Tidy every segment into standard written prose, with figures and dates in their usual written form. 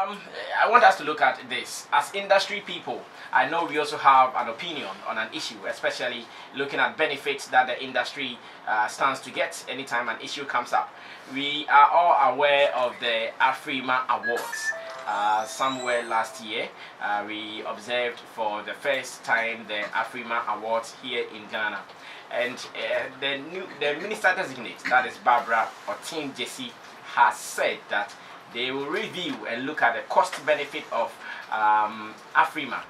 I want us to look at this as industry people. I know we also have an opinion on an issue, especially looking at benefits that the industry stands to get anytime an issue comes up. We are all aware of the AFRIMA Awards. Somewhere last year, we observed for the first time the AFRIMA Awards here in Ghana. And the minister designate, that is Barbara Otin Jesse, has said that they will review and look at the cost benefit of AFRIMA,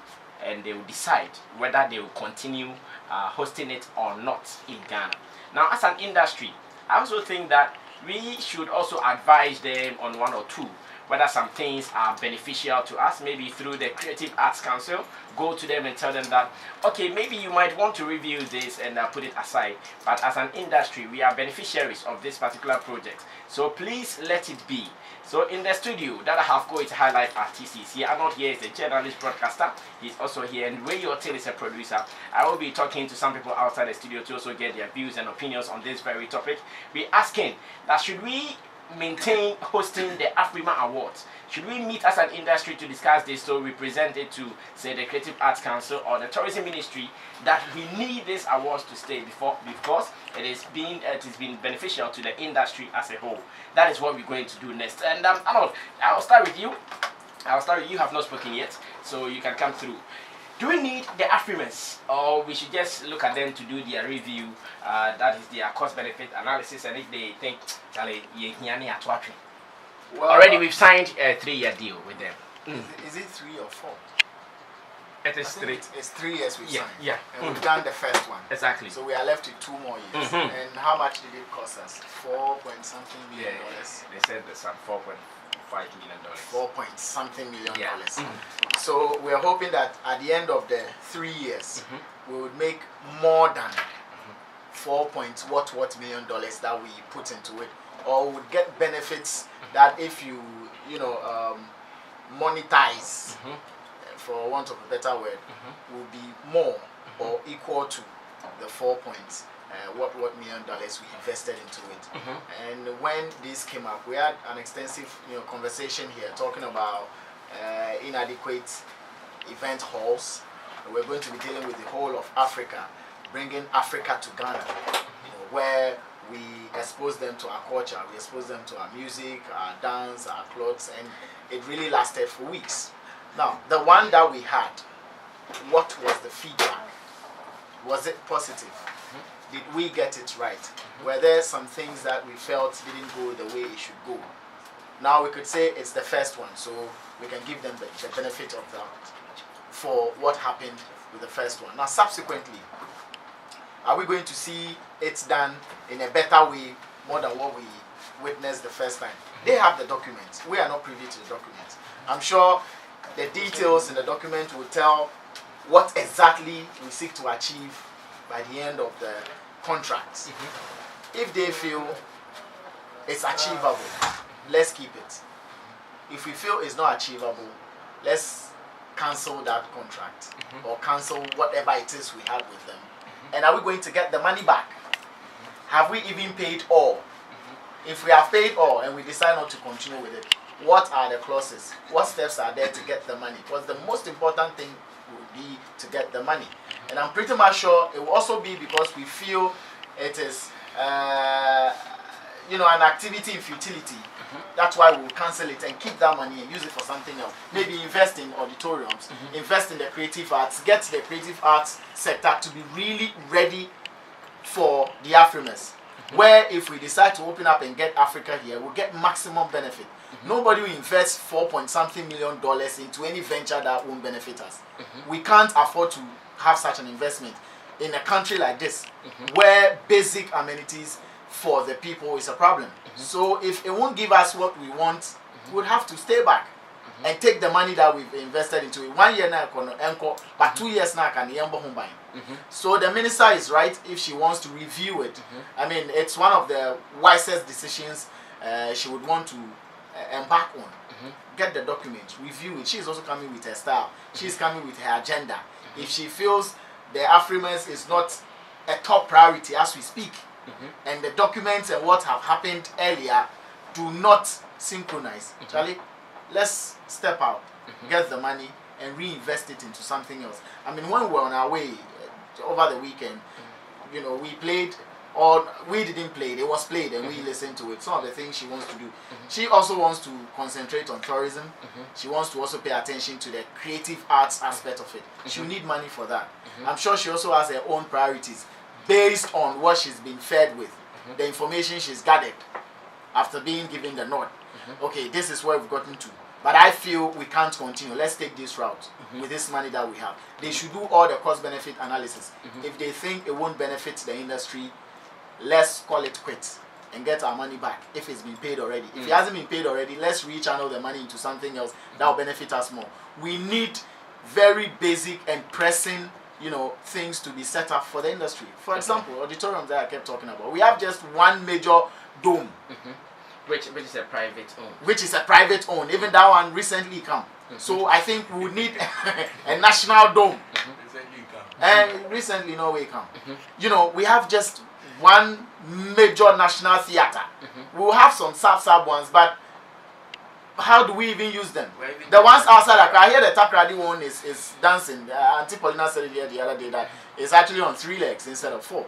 and they will decide whether they will continue hosting it or not in Ghana. Now, as an industry, I also think that we should also advise them on one or two, whether some things are beneficial to us, maybe through the Creative Arts Council. Go to them and tell them that, okay, maybe you might want to review this and put it aside, but as an industry, we are beneficiaries of this particular project, so please let it be. So in the studio that I have going to highlight artists here, Arnold here is a journalist broadcaster, he's also here, and Ray Yotel is a producer. I will be talking to some people outside the studio to also get their views and opinions on this very topic. We're asking that should we maintain hosting the AFRIMA Awards? Should we meet as an industry to discuss this, so we present it to, say, the Creative Arts Council or the Tourism Ministry, that we need these awards to stay because it is been beneficial to the industry as a whole? That is what we're going to do next. And Arnold, I'll start with you. You have not spoken yet, so you can come through. Do we need the AFRIMAs, or we should just look at them to do their review, that is their cost-benefit analysis, and if they think, well, already we've signed a 3-year deal with them. Is it 3 or 4? It is 3. It's 3 years we've signed. Yeah. And we've done the first one. Exactly. So we are left with 2 more years. And how much did it cost us? $4-point-something million. They said there's some $4.5 million. $4-point-something million. So we're hoping that at the end of the 3 years, we would make more than $4 million that we put into it, or would get benefits that if you monetize, for want of a better word, will be more or equal to the $4 million we invested into it. And when this came up, we had an extensive conversation here talking about inadequate event halls. We're going to be dealing with the whole of Africa, bringing Africa to Ghana, where we expose them to our culture, we expose them to our music, our dance, our clothes, and it really lasted for weeks. Now, the one that we had, what was the feedback? Was it positive? Did we get it right? Were there some things that we felt didn't go the way it should go? Now we could say it's the first one, so we can give them the benefit of that for what happened with the first one. Now, subsequently, are we going to see it done in a better way, more than what we witnessed the first time? They have the documents. We are not privy to the documents. I'm sure the details in the document will tell what exactly we seek to achieve by the end of the contracts. If they feel it's achievable, let's keep it. If we feel it's not achievable, let's cancel that contract or cancel whatever it is we had with them. And are we going to get the money back? Have we even paid all? If we have paid all and we decide not to continue with it, what are the clauses? What steps are there to get the money? Because the most important thing would be to get the money. And I'm pretty much sure it will also be because we feel it is an activity in futility. That's why we'll cancel it and keep that money and use it for something else. Maybe invest in auditoriums, invest in the creative arts, get the creative arts sector to be really ready for the AFRIMAs. Where if we decide to open up and get Africa here, we'll get maximum benefit. Nobody will invest $4-point-something million into any venture that won't benefit us. We can't afford to have such an investment in a country like this, where basic amenities for the people is a problem. So if it won't give us what we want, we'll have to stay back and take the money that we've invested into it. 1 year now, but 2 years now, can the So the minister is right if she wants to review it. I mean, it's one of the wisest decisions she would want to embark on. Get the document, review it. She's also coming with her style. She's coming with her agenda. If she feels the AFRIMAs is not a top priority as we speak, and the documents and what have happened earlier do not synchronize, Charlie, let's step out, get the money, and reinvest it into something else. I mean, when we were on our way over the weekend, you know, we played, or we didn't play, it was played, and we listened to it. Some of the things she wants to do. She also wants to concentrate on tourism. She wants to also pay attention to the creative arts aspect of it. She'll need money for that. I'm sure she also has her own priorities based on what she's been fed with, the information she's gathered after being given the nod. Okay, this is where we've gotten to. But I feel we can't continue. Let's take this route with this money that we have. They should do all the cost-benefit analysis. If they think it won't benefit the industry, let's call it quits and get our money back if it's been paid already. If it hasn't been paid already, let's rechannel the money into something else that will benefit us more. We need very basic and pressing, you know, things to be set up for the industry. For example, auditorium that I kept talking about. We have just one major dome. Which is a private own. Which is a private own. Even that one recently come. So I think we would need a national dome. And recently no way come. You know, we have just one major national theater. We'll have some sub ones, but how do we even use them? The ones outside Accra, I hear the Takrady one is dancing. Auntie Paulina said it here the other day that it's actually on 3 legs instead of 4.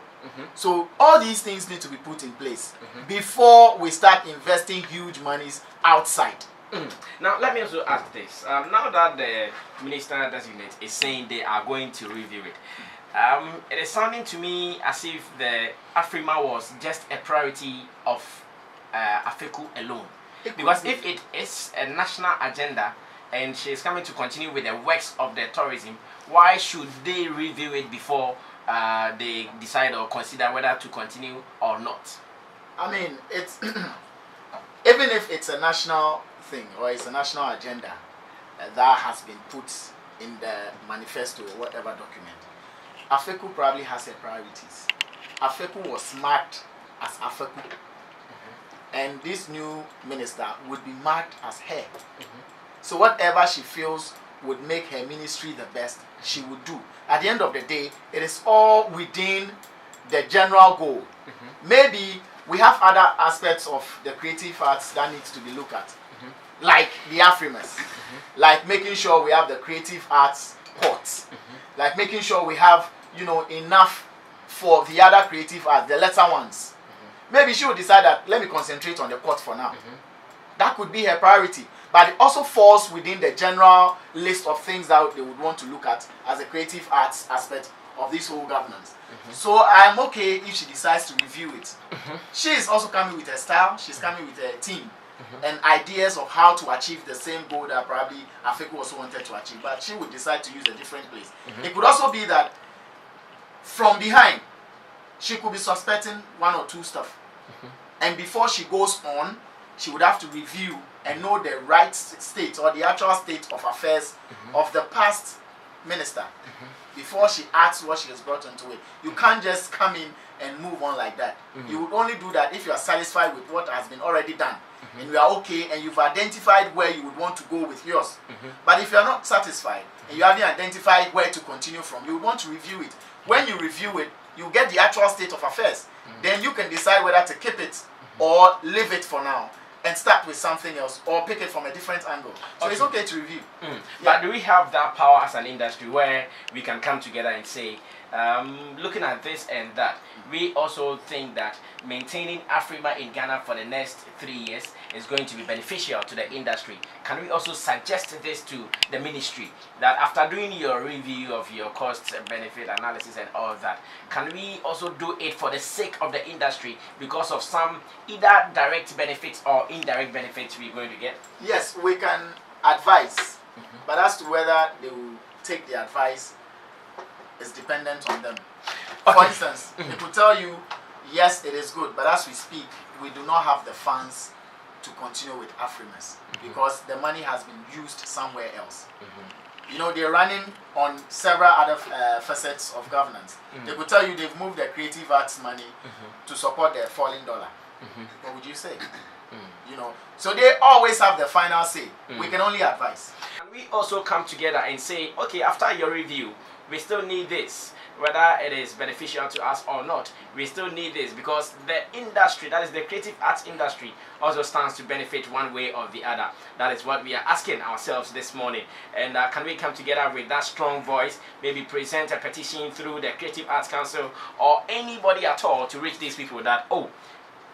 So all these things need to be put in place before we start investing huge monies outside. Now let me also ask this. Now that the minister designate is saying they are going to review it, it is sounding to me as if the AFRIMA was just a priority of AFECU alone. Because if it is a national agenda and she is coming to continue with the works of the tourism, why should they review it before they decide or consider whether to continue or not? I mean, it's even if it's a national thing or it's a national agenda that has been put in the manifesto or whatever document, AFECU probably has her priorities. AFECU was marked as AFECU. And this new minister would be marked as her. So whatever she feels would make her ministry the best, she would do. At the end of the day, it is all within the general goal. Maybe we have other aspects of the creative arts that needs to be looked at, like the AFRIMAs, like making sure we have the creative arts courts, like making sure we have, you know, enough for the other creative arts, the lesser ones. Maybe she would decide that let me concentrate on the court for now. That could be her priority. But it also falls within the general list of things that they would want to look at as a creative arts aspect of this whole governance. So I'm okay if she decides to review it. She is also coming with her style. She's coming with her team and ideas of how to achieve the same goal that probably AFECU also wanted to achieve. But she would decide to use a different place. It could also be that from behind, she could be suspecting 1 or 2 stuff. And before she goes on, she would have to review and know the right state or the actual state of affairs of the past minister before she acts what she has brought into it. You can't just come in and move on like that. You would only do that if you are satisfied with what has been already done and you are okay and you've identified where you would want to go with yours. But if you are not satisfied and you haven't identified where to continue from, you would want to review it. When you review it, you get the actual state of affairs. Then you can decide whether to keep it or leave it for now and start with something else or pick it from a different angle. So it's okay to review. But do we have that power as an industry where we can come together and say, looking at this and that, we also think that maintaining AFRIMA in Ghana for the next 3 years is going to be beneficial to the industry? Can we also suggest this to the ministry, that after doing your review of your cost benefit analysis and all of that, can we also do it for the sake of the industry because of some either direct benefits or indirect benefits we're going to get? Yes, we can advise, but as to whether they will take the advice is dependent on them. For instance, they could tell you, yes, it is good, but as we speak, we do not have the funds to continue with AFRIMAs because the money has been used somewhere else. You know, they're running on several other facets of governance. They could tell you they've moved the creative arts money to support the falling dollar. What would you say? You know, so they always have the final say. We can only advise. Can we also come together and say, okay, after your review, we still need this. Whether it is beneficial to us or not, we still need this because the industry, that is the creative arts industry, also stands to benefit one way or the other. That is what we are asking ourselves this morning. And can we come together with that strong voice, maybe present a petition through the Creative Arts Council or anybody at all to reach these people that, oh,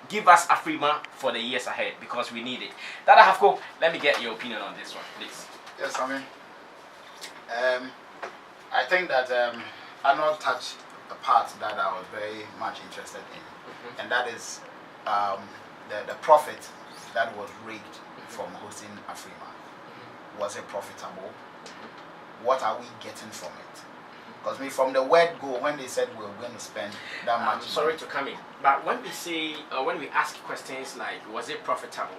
give us AFRIMA for the years ahead because we need it. Dada Hafko, let me get your opinion on this one, please. Yes, I think that I not touch the part that I was very much interested in, and that is the profit that was reaped from hosting AFRIMA. Was it profitable? What are we getting from it? Because from the word go, when they said we were going to spend that much, sorry to come in, but when we say, when we ask questions like, was it profitable?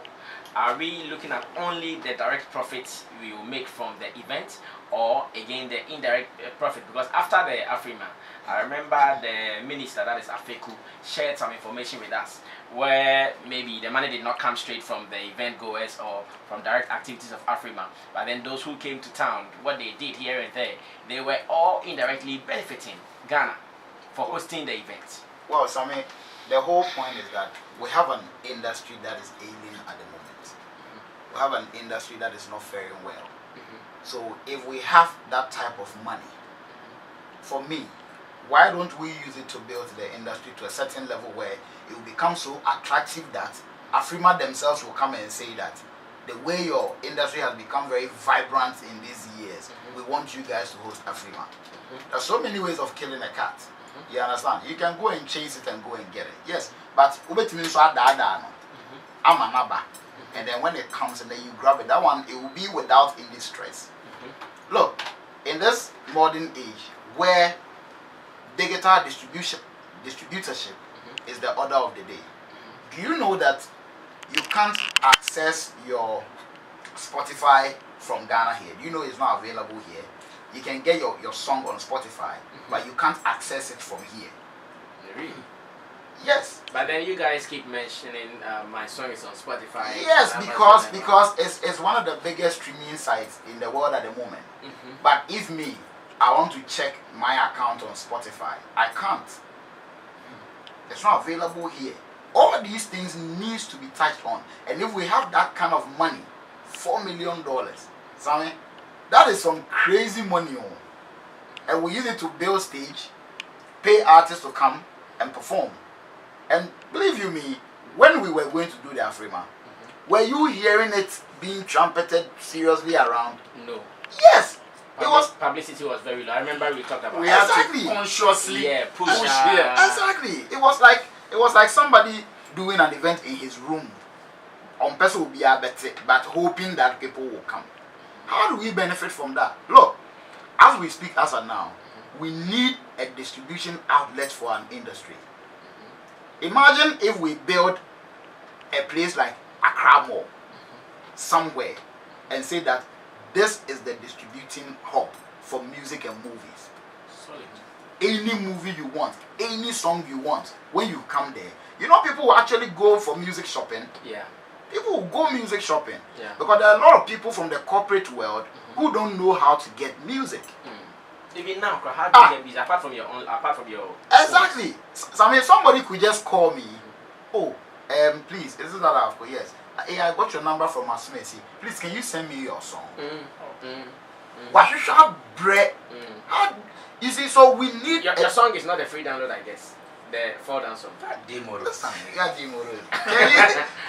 Are we looking at only the direct profits we will make from the event, or again the indirect profit? Because after the AFRIMA, I remember the minister, that is Afeku, shared some information with us where maybe the money did not come straight from the event goers or from direct activities of AFRIMA, but then those who came to town, what they did here and there, they were all indirectly benefiting Ghana for hosting the event. Well, Sammy, the whole point is that we have an industry that is ailing at the moment. We have an industry that is not faring well. So if we have that type of money, for me, why don't we use it to build the industry to a certain level where it will become so attractive that AFRIMA themselves will come and say that the way your industry has become very vibrant in these years, we want you guys to host AFRIMA. There are so many ways of killing a cat. You understand? You can go and chase it and go and get it. Yes, but and then when it comes and then you grab it, that one, it will be without any stress. Look, in this modern age where digital distributorship is the order of the day, do you know that you can't access your Spotify from Ghana here? Do you know it's not available here? You can get your song on Spotify, but you can't access it from here. Really? Yes. But then you guys keep mentioning my song is on Spotify. Yes, because it's one of the biggest streaming sites in the world at the moment. But if I want to check my account on Spotify, I can't. It's not available here. All these things needs to be touched on. And if we have that kind of money, $4 million, Sammy, that is some crazy money. And we use it to build stage, pay artists to come and perform. And believe you me, when we were going to do the AFRIMA, were you hearing it being trumpeted seriously around? No. Yes. Publicity was very low. I remember we talked about we had to consciously push here. Exactly. It was like somebody doing an event in his room. On person will be but hoping that people will come. How do we benefit from that? Look, as we speak as of now, we need a distribution outlet for an industry. Imagine if we build a place like Accra Mall somewhere and say that this is the distributing hub for music and movies. Solid. Any movie you want, any song you want, when you come there, you know people will actually go for music shopping. Yeah. People will go music shopping. Yeah. Because there are a lot of people from the corporate world who don't know how to get music. Even now, how do you get music apart from your Exactly. So I mean, somebody could just call me. Oh, please, is it that I've got? Yes. Hey, I got your number from Asumesi. Please, can you send me your song? What you should bread? You see, so we need your song is not a free download, I guess. The 4 dance song. Demo.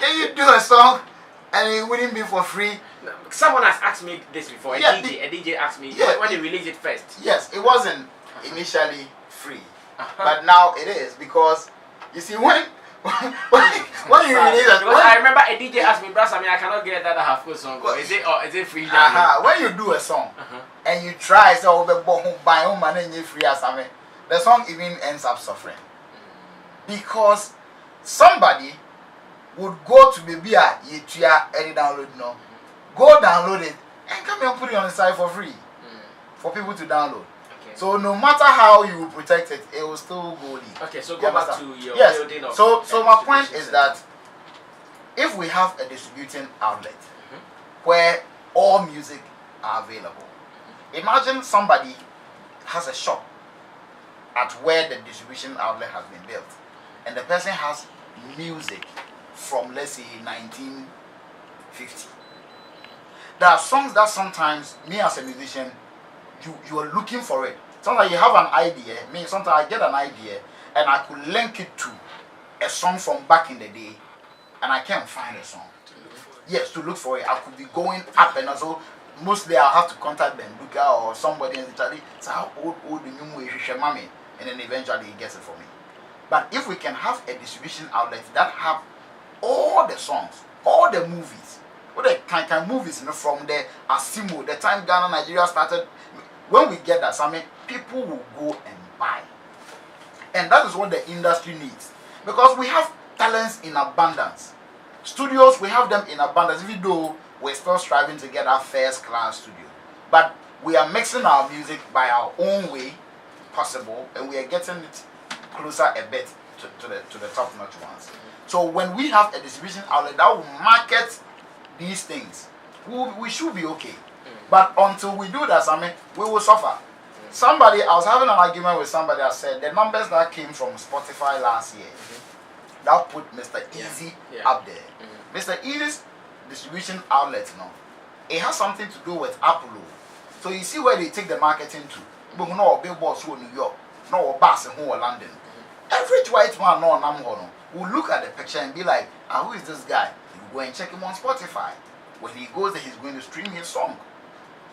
Can you do a song and it wouldn't be for free? No, someone has asked me this before. A DJ asked me when they released it first. Yes, it wasn't initially free, but now it is because you see when you release it. Because I remember a DJ asked me, "Brass, I mean, I cannot get that half-full song. Is it free?" When you do a song and you try so buy home money and you free as I mean, the song even ends up suffering because somebody would go to maybe a any download go download it and come and put it on the site for free for people to download. Okay. So no matter how you protect it, it will still go leak. Okay, so go back to your building of so my point is that if we have a distributing outlet where all music are available, imagine somebody has a shop at where the distribution outlet has been built, and the person has music from, let's say, 1950. There are songs that sometimes me as a musician, you are looking for it. Sometimes you have an idea. Sometimes I get an idea and I could link it to a song from back in the day, and I can't find a song. Yes, to look for it. I could be going up, and also mostly I'll have to contact them, Luca or somebody in Italy. So how old the new mommy, and then eventually he gets it for me. But if we can have a distribution outlet that have all the songs, all the movies, all the kind of movies, from the Asimo, the time Ghana, Nigeria started, when we get that, people will go and buy. And that is what the industry needs. Because we have talents in abundance. Studios, we have them in abundance, even though we're still striving to get our first class studio. But we are mixing our music by our own way possible, and we are getting it closer a bit to the top-notch ones. So when we have a distribution outlet that will market these things, we should be okay. But until we do that, we will suffer. I was having an argument with somebody that said the numbers that came from Spotify last year, that put Mr. Easy up there. Mr. Easy's distribution outlet, it has something to do with Apple. So you see where they take the marketing to. But no billboards who New York, no bus in London. Every white man will look at the picture and be like, who is this guy? You go and check him on Spotify. When he goes there, he's going to stream his song.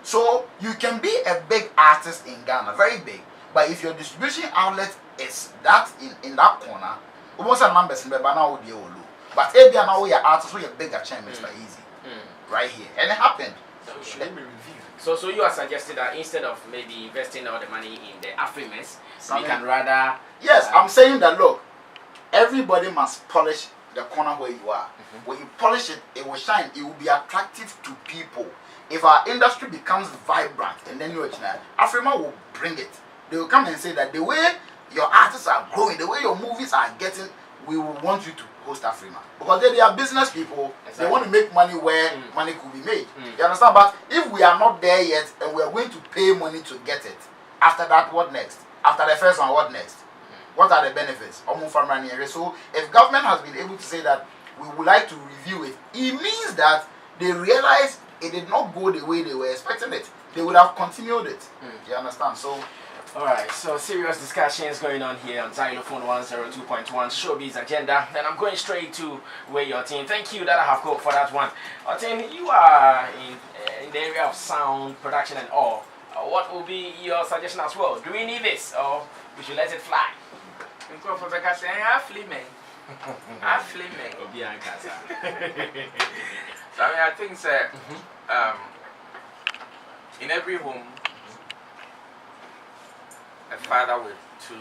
So you can be a big artist in Ghana, very big, but if your distribution outlet is that in that corner, almost a numbers in Bebana would be low. But if you are your artist, you're bigger chance, Mr. Easy. Right here. And it happened. So let me review. So you are suggesting that instead of maybe investing all the money in the AFRIMAs, we can rather... Yes, I'm saying that, look, everybody must polish the corner where you are. When you polish it, it will shine. It will be attractive to people. If our industry becomes vibrant, and then AFRIMA will bring it. They will come and say that the way your artists are growing, the way your movies are getting, we will want you to host AFRIMA. Because they are business people. Exactly. They want to make money where money could be made. You understand? But if we are not there yet, and we are going to pay money to get it, after that, what next? After the first one, what next? What are the benefits? So if government has been able to say that we would like to review it, it means that they realize it did not go the way they were expecting it. They would have continued it. You understand? So, alright, so serious discussions going on here on Zylofon 102.1 Showbiz Agenda. Then I'm going straight to where your team. Thank you that I have called for that one. Team, you are in the area of sound production and all. What will be your suggestion as well? Do we need this or we should let it fly? So I think that in every home, a father with 2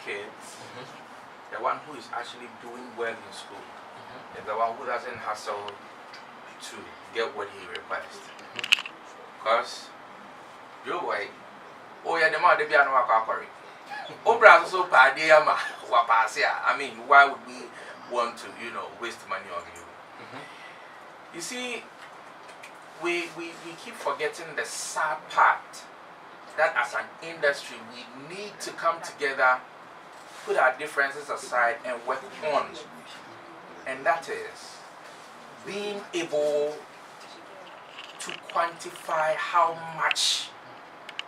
kids, the one who is actually doing well in school, is the one who doesn't hustle to get what he requires. Because you're white. Oh yeah, the mother be an wakari. Oh, brother, so padiyama wapasia. I mean, why would we want to, waste money on you? You see, we keep forgetting the sad part that as an industry we need to come together, put our differences aside and work on. And that is being able to quantify how much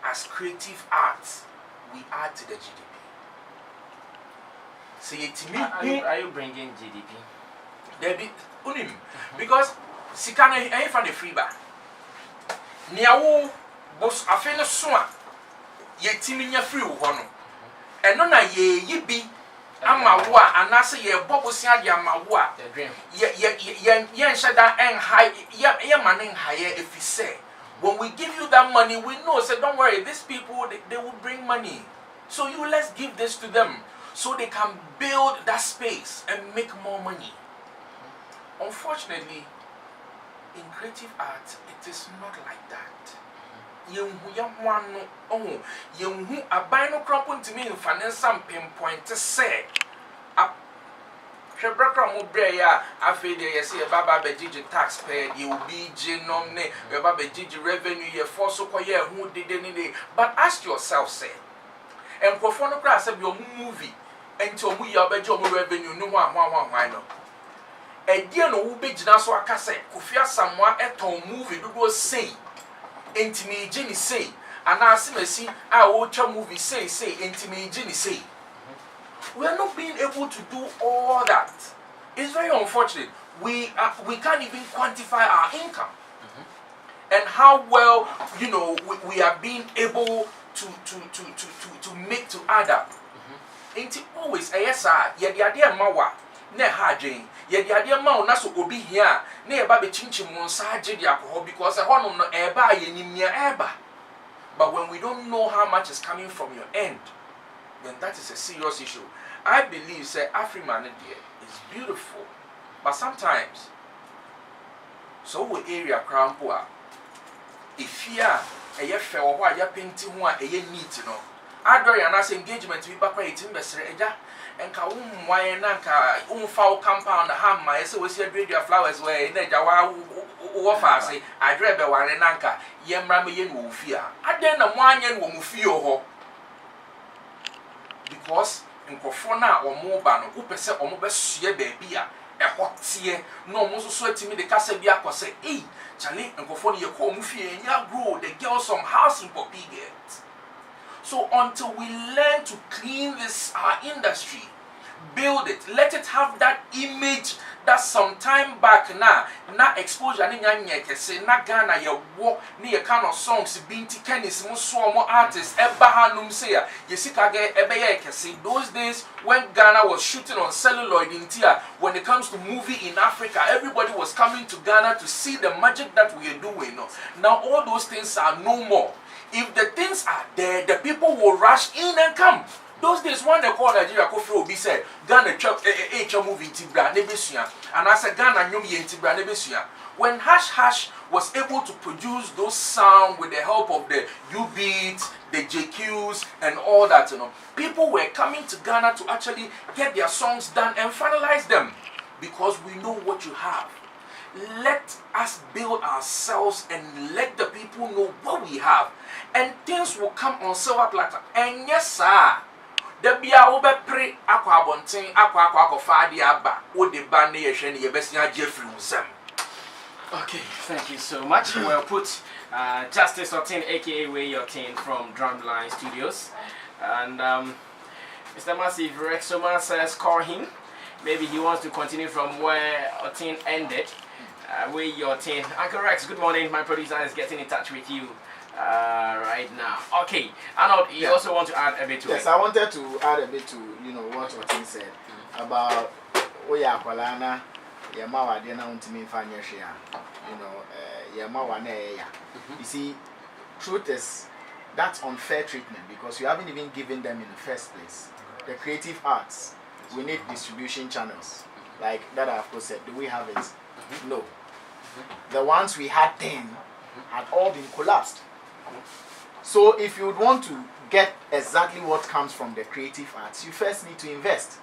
as creative arts we add to the GDP. See, to me, are you bringing GDP? There be because Sikana ain't from the free bar. Niawo was a famous swan. Ye timinya free one. And no na ye be amawa and I say ye bobosia yamawa. Ye shada and high ye manning higher if you say. When we give you that money, we know, so don't worry, these people, they will bring money. So let's give this to them so they can build that space and make more money. Unfortunately, in creative art, it is not like that. You abino crop to me in financial pinpoint to say. Shebrakra Mubreya, Afe de Yesi, Baba Bejiji taxpayer, you be Nomne, Baba Bejiji revenue, your force so who did any. But ask yourself, say, and Kofono Crass of your movie until we are bedroom revenue no one. A dear no big Naso Akase, Kufia Samoa eton movie do say, intimate Jenny say, and I see I watch a movie say, intimate Jenny say. We are not being able to do all that. It's very unfortunate. We can't even quantify our income and how well we are being able to make to add up. Ain't it always yes sir? Yeah, the idea mawa ne hajin. Yeah, the idea ma na so obi here ne eba be chinchim mon sa hajin the alcohol because a honum no eba ye nimia eba. But when we don't know how much is coming from your end, then that is a serious issue. I believe say AFRIMA is beautiful, but sometimes so we area crown poor. If you are a fair or you painting one a neat no, I do an engagement with Bapa in Bessereja and Kaum Wayanaka foul compound ham my so we see radio flowers where in Jawa Wafa say I dread the one and anka Yamramian Mufia. I then a one yen will mufio because in Kofona or Moban who percent or Mobes baby a hot tea no most sweating me the Casabia say, eh, Charlie and Kofoni your home and ya grow the girls some house in Poppy get. So until we learn to clean this our industry, build it, let it have that image that some time back na exposure ni nyanya kese na Ghana ya wo ni ya kind of songs binti kenis mo so mo artists eba hanum say ya yesika ge ebe ya kese. Those days when Ghana was shooting on celluloid in Tia, when it comes to movie in Africa, everybody was coming to Ghana to see the magic that we are doing. Now all those things are no more. If the things are there, the people will rush in and come. Those days when they call Nigeria Kofi Obi said Ghana movie Tibra Nebesuya, and I said Ghana Nyumi Tibra Nebesuya. When Hash Hash was able to produce those sounds with the help of the U-Beats, the JQs, and all that, people were coming to Ghana to actually get their songs done and finalize them because we know what you have. Let us build ourselves and let the people know what we have, and things will come on silver platter. And yes, sir. The bia obe pre akwa abonten akwa fadi aba wo de ba ne yehwe ne yebesia Jeffrey Usam. Okay, thank you so much. Well put. Justice Otin, aka Way Your Tin from Drumline Studios, and Mr. Massive Rexoma says call him. Maybe he wants to continue from where Otin ended. Way Your Tin. Uncle Rex, good morning. My producer is getting in touch with you right now. Okay, Arnold, you also want to add a bit to it? Yes, I wanted to add a bit to what Otin said about Oya Kwalana, Yamawa Dena Untimi Fanyashia, Yamawa Neya. You see, truth is that's unfair treatment because you haven't even given them in the first place. The creative arts, we need distribution channels like that. I've said, do we have it? No. The ones we had then had all been collapsed. So if you would want to get exactly what comes from the creative arts, you first need to invest.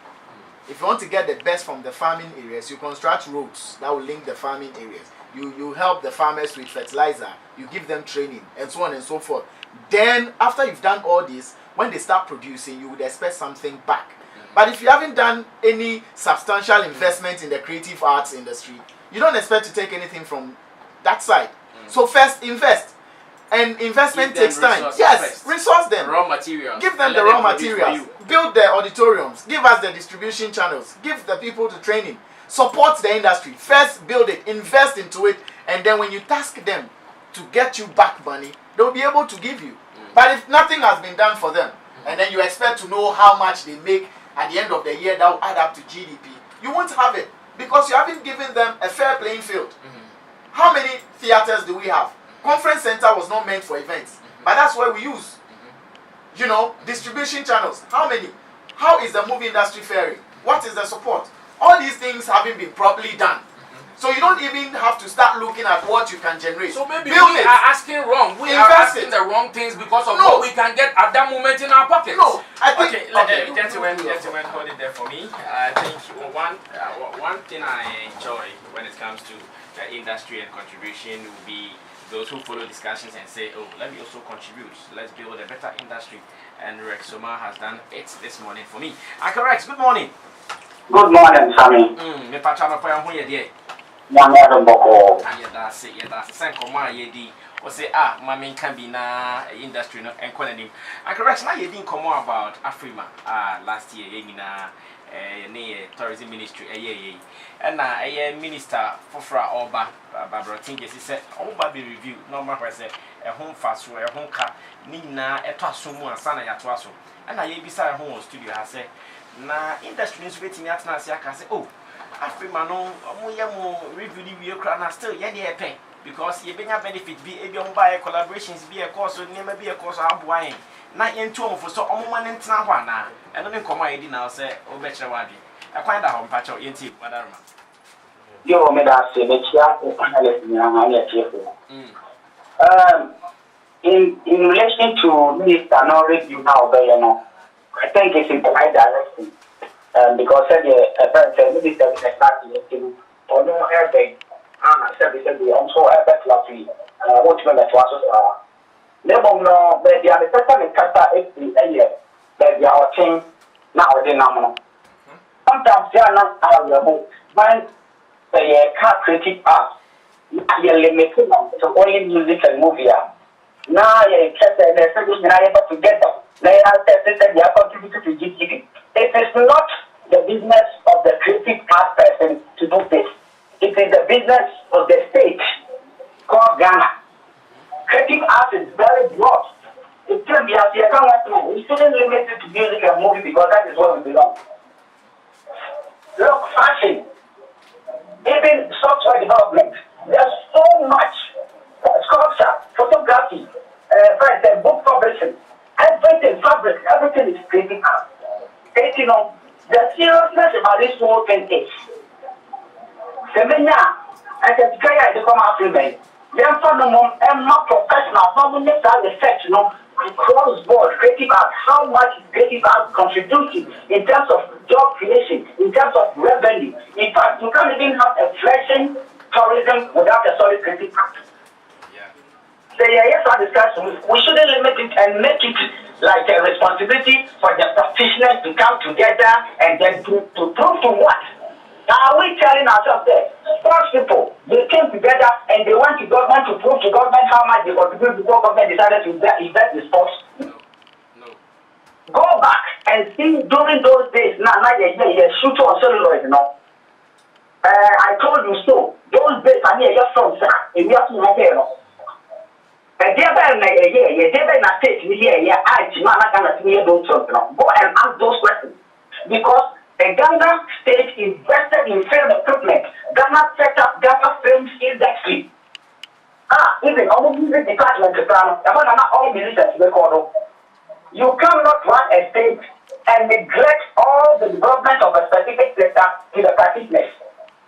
If you want to get the best from the farming areas, you construct roads that will link the farming areas. You help the farmers with fertilizer, you give them training, and so on and so forth. Then, after you've done all this, when they start producing, you would expect something back. But if you haven't done any substantial investment in the creative arts industry, you don't expect to take anything from that side. So first, invest. And investment takes time. Yes, resource them. Raw materials. Give them the raw materials. Build the auditoriums. Give us the distribution channels. Give the people the training. Support the industry. First, build it. Invest into it. And then when you task them to get you back money, they'll be able to give you. But if nothing has been done for them, and then you expect to know how much they make at the end of the year that will add up to GDP, you won't have it because you haven't given them a fair playing field. How many theaters do we have? Conference center was not meant for events, but that's what we use. Distribution channels. How many? How is the movie industry faring? What is the support? All these things haven't been properly done. So you don't even have to start looking at what you can generate. So maybe we are asking wrong. We are asking the wrong things because of what we can get at that moment in our pockets. No, I think. Gentlemen, hold it there for me. I think one thing I enjoy when it comes to the industry and contribution will be those who follow discussions and say, oh, let me also contribute, let's build a better industry. And Rex Omar has done it this morning for me. Uncle Rex, good morning. Good morning, Sammy. Me pachano for who ye that's it, that's Sanko Ma ye or say, mammy can be na industry no and calling. Uncle Rex, now you didn't come more about AFRIMA last year, tourism ministry, and a minister for Oba, Barbara Tinges, he said, Oba be review, no matter say, a home fast, a home car, Nina, a Twasumu, and Sana Yatwaso, and I beside home studio, I say, na industry is waiting at Nasiaka, say, oh, AFRIMA no, review the crown, still, pay. Because you bring a benefit, be a young buyer collaborations, be a course, or never be a course of buying. Not in two for so almost in Tanawana. I don't come I did now say, oh, better one. I find a home patch of Inti, whatever. You made us say, but in relation to Minister no review now, I think it's in the right direction. Because a person minister is starting to or no airbag. We also have that lucky. What you that was never know, but they are the person in Qatar every year. That they are watching now the number. Sometimes they are not out of the when they can't critique us. They are limited to only music and movie. Now they are able to get them. They are tested and they are contributed to GDP. It is not the business of the critic art person to do this. It is the business of the state called Ghana. Creative art is very broad. It can be as you can. We shouldn't limit it to music and movie because that is where we belong. Look, fashion, even software development. There's so much sculpture, photography, book publishing, everything, fabric, everything is creative art. You know, the seriousness about this whole thing is. Semenya, I said, I become AFRIMA. Therefore, I'm not professional. Not necessarily research, cross board creative art. How much is creative art contributing in terms of job creation, in terms of revenue? In fact, you can't even have a flourishing tourism without a solid creative art. So yes, our discussion. We shouldn't limit it and make it like a responsibility for the practitioners to come together and then to prove to what. Now we telling ourselves that sports people, they came together and they went to government to prove to government how much they contribute before government decided to invest in sports. No. Go back and see during those days, now you shoot on celluloid, I told you so. Those days are near your from sir, in your hair. And thereby in a state, go and ask those questions. Because the Ghana state invested in film equipment. Ghana set up Ghana Films Industry. Even all music department, all musicians record. You cannot run a state and neglect all the development of a specific sector to the practitioners.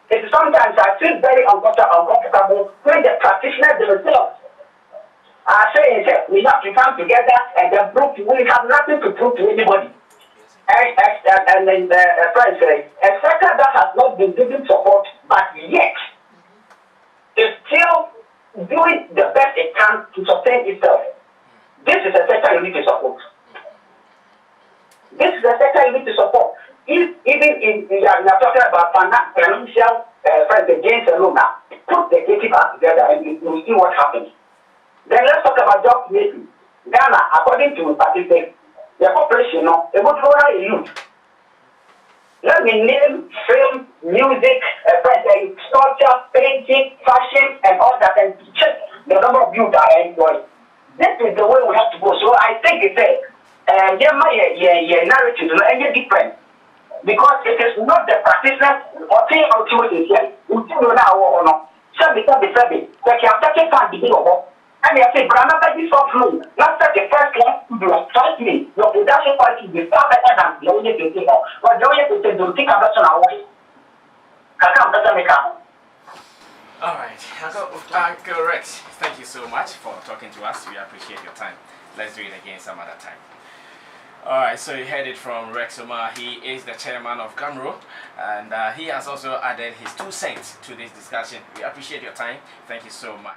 It's sometimes I feel very uncomfortable when the practitioners themselves are saying that we have to come together and then prove we have nothing to prove to anybody. And then the friend says, a sector that has not been given support, but yet is still doing the best it can to sustain itself. This is a sector you need to support. This is a sector you need to support. Even if we are talking about financial gains alone now, put the creative art together and you will see what happens. Then let's talk about job creation. Ghana, according to statistics, the population, about rural youth. Let me name film, music, sculpture, painting, fashion, and all that, and check the number of youth that are employed. This is the way we have to go. So I think it's narrative is any different. Because it is not the practitioners or thing ultimately here. We do now or no. Sabi, like you have taken part in the and you say, Brahma, this of flow. Not that the first class to do. Trust me, your production quality will be far better than the only thing. But the only thing don't think about our way. I can't make up. All right, Uncle Rex, thank you so much for talking to us. We appreciate your time. Let's do it again some other time. All right, so you heard it from Rex Omar. He is the chairman of GAMRO, and he has also added his 2 cents to this discussion. We appreciate your time. Thank you so much.